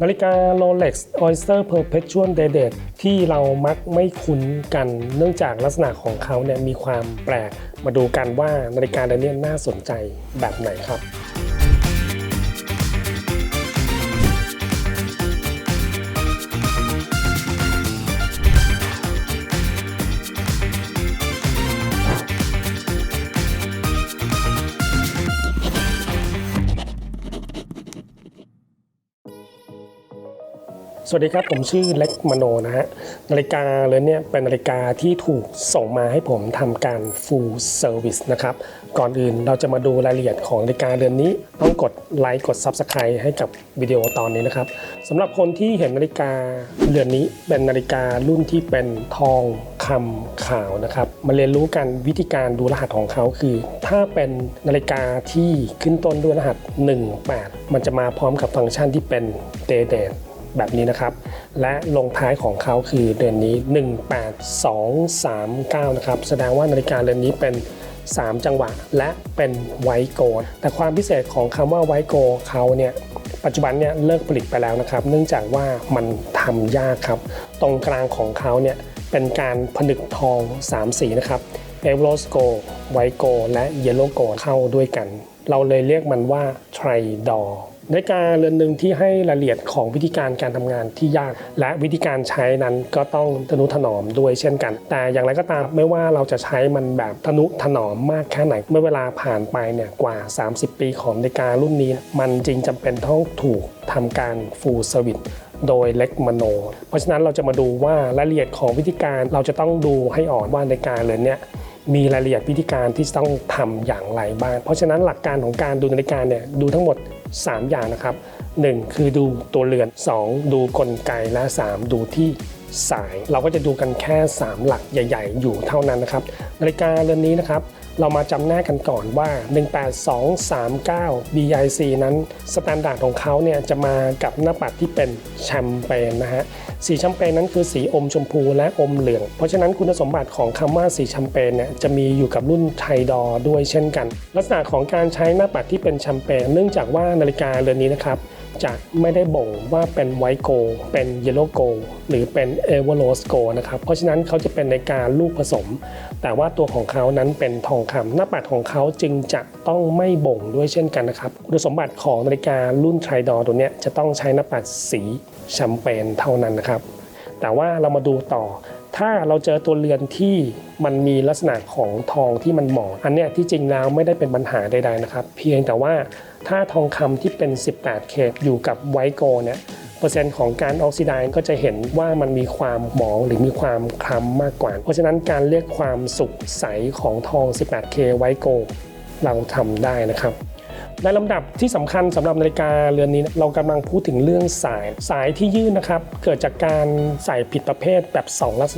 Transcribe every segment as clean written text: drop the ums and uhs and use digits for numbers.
นาฬิกา Rolex Oyster Perpetual Day Date ที่เรามักไม่คุ้นกันเนื่องจากลักษณะของเขาเนี่ยมีความแปลกมาดูกันว่านาฬิกาเรือนนี้น่าสนใจแบบไหนครับสวัสดีครับผมชื่อเล็กมโนนะฮะนาฬิกาเรือนนี้เป็นนาฬิกาที่ถูกส่งมาให้ผมทำการ full service นะครับก่อนอื่นเราจะมาดูรายละเอียดของนาฬิกาเรือนนี้ต้องกดไลค์กด Subscribe ให้กับวิดีโอตอนนี้นะครับสำหรับคนที่เห็นนาฬิกาเรือนนี้เป็นนาฬิการุ่นที่เป็นทองคำขาวนะครับมาเรียนรู้กันวิธีการดูรหัสของเขาคือถ้าเป็นนาฬิกาที่ขึ้นต้นด้วยรหัส18มันจะมาพร้อมกับฟังก์ชันที่เป็น Day Dateแบบนี้นะครับและลงท้ายของเขาคือเดือนนี้18239นะครับแสดงว่านาฬิกาเรือนนี้เป็น3จังหวะและเป็นไวท์โกลด์แต่ความพิเศษของคำว่าไวท์โกลด์เขาเนี่ยปัจจุบันเนี่ยเลิกผลิตไปแล้วนะครับเนื่องจากว่ามันทำยากครับตรงกลางของเขาเนี่ยเป็นการผนึกทอง3สีนะครับเอเวอร์โรสโกลด์ไวท์โกลด์และเยลโล่โกลด์เข้าด้วยกันเราเลยเรียกมันว่าไทรดอร์นาฬิกาเรือนหนึ่งที่ให้รายละเอียดของวิธีการทำงานที่ยากและวิธีการใช้นั้นก็ต้องทนุถนอมด้วยเช่นกันแต่อย่างไรก็ตามไม่ว่าเราจะใช้มันแบบทนุถนอมมากแค่ไหนเมื่อเวลาผ่านไปเนี่ยกว่า30ปีของนาฬิการุ่นนี้มันจริงจำเป็นต้องถูกทำการ full service โดยเล็กมโนเพราะฉะนั้นเราจะมาดูว่ารายละเอียดของวิธีการเราจะต้องดูให้ออกว่านาฬิกาเรือนเนี้ยมีรายละเอียดวิธีการที่ต้องทำอย่างไรบ้างเพราะฉะนั้นหลักการของการดูนาฬิกาเนี่ยดูทั้งหมด3อย่างนะครับ1คือดูตัวเรือน2ดูกลไกและ3ดูที่สายเราก็จะดูกันแค่3หลักใหญ่ๆอยู่เท่านั้นนะครับนาฬิกาเรือนนี้นะครับเรามาจำแนกกันก่อนว่า18239 BIC นั้นสแตนดาร์ดของเขาเนี่ยจะมากับหน้าปัดที่เป็นแชมเปญนะฮะสีแชมเปญนั้นคือสีอมชมพูและอมเหลืองเพราะฉะนั้นคุณสมบัติของคำว่าสีแชมเปญเนี่ยจะมีอยู่กับรุ่นไทดอร์ด้วยเช่นกันลักษณะของการใช้หน้าปัดที่เป็นแชมเปญเนื่องจากว่านาฬิกาเรือนนี้นะครับจะไม่ได้บ่งว่าเป็นไวท์โกลด์เป็นเยลโล่โกลด์หรือเป็นเอเวอร์โรสโกลด์นะครับเพราะฉะนั้นเขาจะเป็นนาฬิกาลูกผสมแต่ว่าตัวของเขานั้นเป็นทองคำหน้าปัดของเขาจึงจะต้องไม่บ่งด้วยเช่นกันนะครับคุณสมบัติของนาฬิการุ่นไทรดอร์ตัวนี้จะต้องใช้หน้าปัดสีแชมเปญเท่านั้นนะครับแต่ว่าเรามาดูต่อถ้าเราเจอตัวเรือนที่มันมีลักษณะของทองที่มันหมองอันเนี้ยที่จริงแล้วไม่ได้เป็นปัญหาใดๆนะครับเพียงแต่ว่าถ้าทองคำที่เป็น 18K อยู่กับไวท์โกลด์เนี่ยเปอร์เซ็นต์ของการออกซิไดซ์ก็จะเห็นว่ามันมีความหมองหรือมีความคล้ำมากกว่าเพราะฉะนั้นการเรียกความสุกใสของทอง 18K ไวท์โกลด์เราทำได้นะครับในลำดับที่สำคัญสำหรับนาฬิกาเรือนนี้เรากำลังพูดถึงเรื่องสายที่ยื่นนะครับเกิดจากการใส่ผิดประเภทแบบ2ลักษ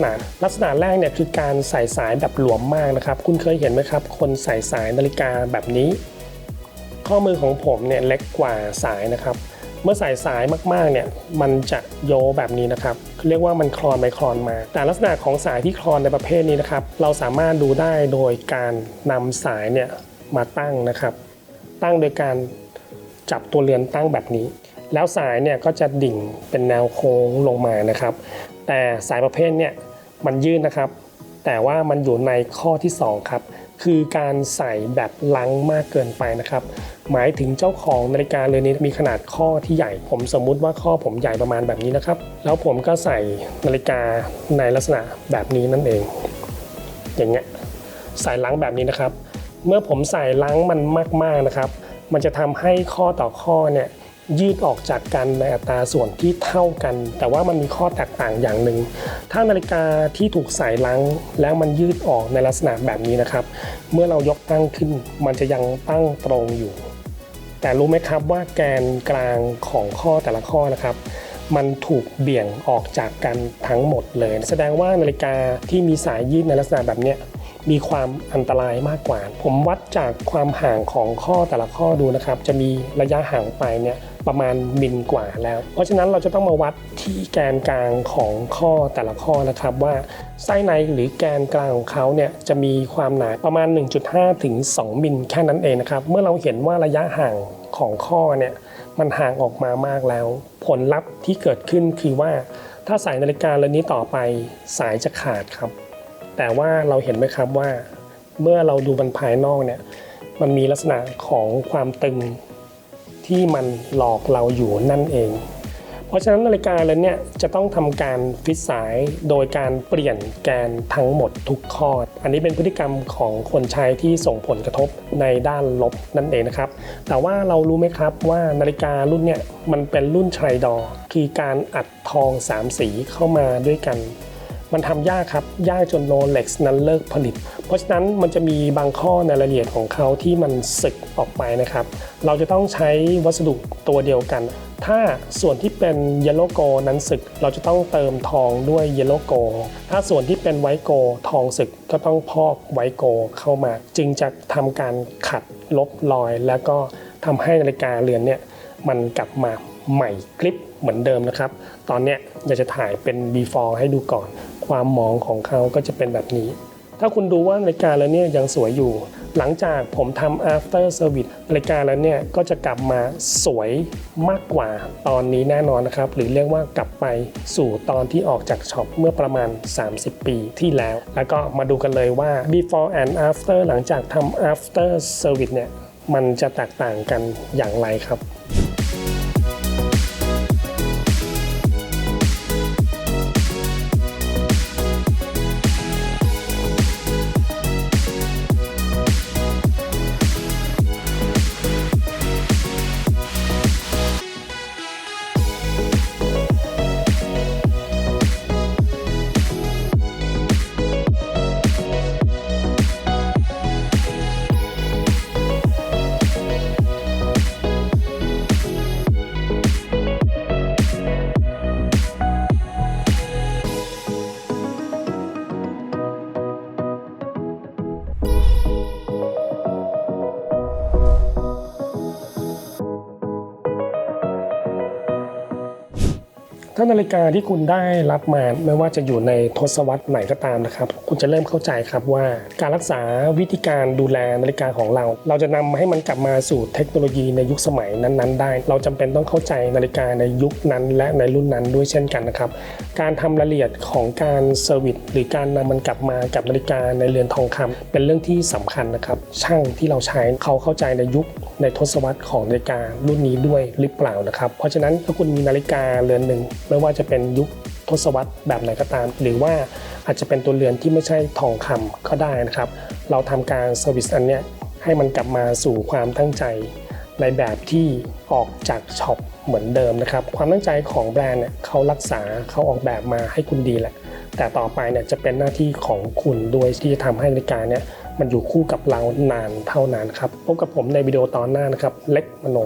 ณะแรกเนี่ยคือการใส่สายแบบหลวมมากนะครับคุณเคยเห็นไหมครับคนใส่สายนาฬิกาแบบนี้ข้อมือของผมเนี่ยเล็กกว่าสายนะครับเมื่อใส่สายมากๆเนี่ยมันจะโยแบบนี้นะครับเรียกว่ามันคลอนไปคลอนมาแต่ลักษณะของสายที่คลอนในประเภทนี้นะครับเราสามารถดูได้โดยการนำสายเนี่ยมาตั้งนะครับตั้งโดยการจับตัวเรือนตั้งแบบนี้แล้วสายเนี่ยก็จะดิ่งเป็นแนวโค้งลงมานะครับแต่สายประเภทเนี่ยมันยื่นนะครับแต่ว่ามันอยู่ในข้อที่2ครับคือการใส่แบบลังมากเกินไปนะครับหมายถึงเจ้าของนาฬิกาเรือนนี้มีขนาดข้อที่ใหญ่ผมสมมุติว่าข้อผมใหญ่ประมาณแบบนี้นะครับแล้วผมก็ใส่นาฬิกาในลักษณะแบบนี้นั่นเองอย่างเงี้ยใส่ลังแบบนี้นะครับเมื่อผมใส่ลังมันมากๆนะครับมันจะทำให้ข้อต่อข้อเนี่ยยืดออกจากกันในอัตราส่วนที่เท่ากันแต่ว่ามันมีข้อแตกต่างอย่างหนึ่งถ้านาฬิกาที่ถูกใส่ลังแล้วมันยืดออกในลักษณะแบบนี้นะครับเมื่อเรายกตั้งขึ้นมันจะยังตั้งตรงอยู่แต่รู้ไหมครับว่าแกนกลางของข้อแต่ละข้อนะครับมันถูกเบี่ยงออกจากกันทั้งหมดเลยแสดงว่านาฬิกาที่มีสายยืดในลักษณะแบบนี้มีความอันตรายมากกว่าผมวัดจากความห่างของข้อแต่ละข้อดูนะครับจะมีระยะห่างไปเนี่ยประมาณมิลกว่าแล้วเพราะฉะนั้นเราจะต้องมาวัดที่แกนกลางของข้อแต่ละข้อนะครับว่าไส้ในหรือแกนกลางของเขาเนี่ยจะมีความหนาประมาณ 1.5 ถึง 2 มิลแค่นั้นเองนะครับเมื่อเราเห็นว่าระยะห่างของข้อเนี่ยมันห่างออกมามากแล้ว ผลลัพธ์ที่เกิดขึ้นคือว่าถ้าใส่นาฬิกาเรือนนี้ต่อไปสายจะขาดครับแต่ว่าเราเห็นไหมครับว่าเมื่อเราดูมันภายนอกเนี่ยมันมีลักษณะของความตึงที่มันหลอกเราอยู่นั่นเองเพราะฉะนั้นนาฬิกาเรือนเนี่ยจะต้องทำการฟิตสายโดยการเปลี่ยนแกนทั้งหมดทุกข้ออันนี้เป็นพฤติกรรมของคนใช้ที่ส่งผลกระทบในด้านลบนั่นเองนะครับแต่ว่าเรารู้ไหมครับว่านาฬิการุ่นเนี่ยมันเป็นรุ่นไทรดอร์คือการอัดทอง3สีเข้ามาด้วยกันมันทำยากครับยากจนโรเล็กซ์นั้นเลิกผลิตเพราะฉะนั้นมันจะมีบางข้อในรายละเอียดของเขาที่มันสึกออกไปนะครับเราจะต้องใช้วัสดุตัวเดียวกันถ้าส่วนที่เป็นเยลโลโกนั้นสึกเราจะต้องเติมทองด้วยเยลโลโกถ้าส่วนที่เป็นไวท์โกทองสึกก็ต้องพอกไวท์โกเข้ามาจึงจะทำการขัดลบรอยแล้วก็ทำให้นาฬิกาเรือนเนี่ยมันกลับมาใหม่กริบเหมือนเดิมนะครับตอนนี้อยากจะถ่ายเป็น before ให้ดูก่อนความหมองของเขาก็จะเป็นแบบนี้ถ้าคุณดูว่านาฬิกาแล้วเนี่ยยังสวยอยู่หลังจากผมทำ after service นาฬิกาแล้วเนี่ยก็จะกลับมาสวยมากกว่าตอนนี้แน่นอนนะครับหรือเรียกว่ากลับไปสู่ตอนที่ออกจากช็อปเมื่อประมาณ30 ปีที่แล้วแล้วก็มาดูกันเลยว่า before and after หลังจากทำ after service เนี่ยมันจะแตกต่างกันอย่างไรครับถ้านาฬิกาที่คุณได้รับมาไม่ว่าจะอยู่ในทศวรรษไหนก็ตามนะครับคุณจะเริ่มเข้าใจครับว่าการรักษาวิธีการดูแลนาฬิกาของเราจะนำให้มันกลับมาสู่เทคโนโลยีในยุคสมัยนั้นๆได้เราจำเป็นต้องเข้าใจนาฬิกาในยุคนั้นและในรุ่นนั้นด้วยเช่นกันนะครับการทำรายละเอียดของการเซอร์วิสหรือการนำมันกลับมากับนาฬิกาในเรือนทองคำเป็นเรื่องที่สำคัญนะครับช่างที่เราใช้เขาเข้าใจในยุคในทศวรรษของนาฬิการุ่นนี้ด้วยหรือเปล่านะครับเพราะฉะนั้นถ้าคุณมีนาฬิกาเรือนหนึ่งไม่ว่าจะเป็นยุคทศวรรษแบบไหนก็ตามหรือว่าอาจจะเป็นตัวเรือนที่ไม่ใช่ทองคำก็ได้นะครับเราทำการเซอร์วิสอันเนี้ยให้มันกลับมาสู่ความตั้งใจในแบบที่ออกจากช็อปเหมือนเดิมนะครับความตั้งใจของแบรนด์เนี่ยเขารักษาเขาออกแบบมาให้คุณดีแหละแต่ต่อไปเนี่ยจะเป็นหน้าที่ของคุณด้วยที่จะทำให้นาฬิกาเนี่ยมันอยู่คู่กับเรานานเท่านานครับพบกับผมในวิดีโอตอนหน้านะครับเล็กมโน